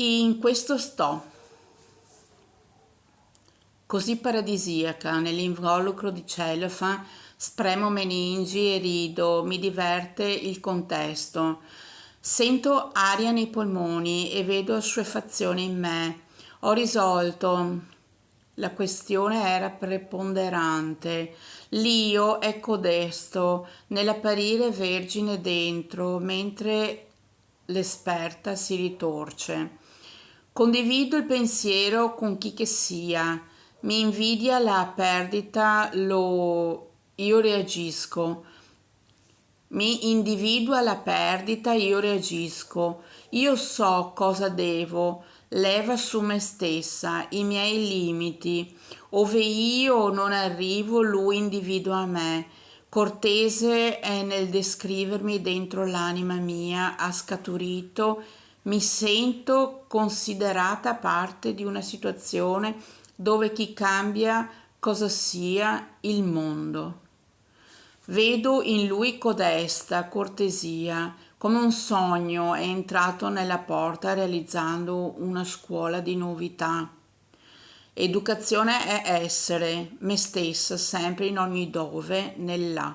In questo sto, così paradisiaca, nell'involucro di cellophane, spremo meningi e rido, mi diverte il contesto. Sento aria nei polmoni e vedo assuefazione in me. Ho risolto. La questione era preponderante. L'io è codesto, nell'apparire vergine dentro, mentre l'esperta si ritorce. Condivido il pensiero con chi che sia, mi invidia la perdita, io reagisco. Mi individua la perdita, io reagisco. Io so cosa devo, leva su me stessa, i miei limiti. Ove io non arrivo, lui individua me. Cortese è nel descrivermi dentro l'anima mia, ha scaturito, mi sento considerata parte di una situazione dove chi cambia cosa sia il mondo. Vedo in lui codesta cortesia, come un sogno è entrato nella porta realizzando una scuola di novità. Educazione è essere me stessa sempre in ogni dove, nel là.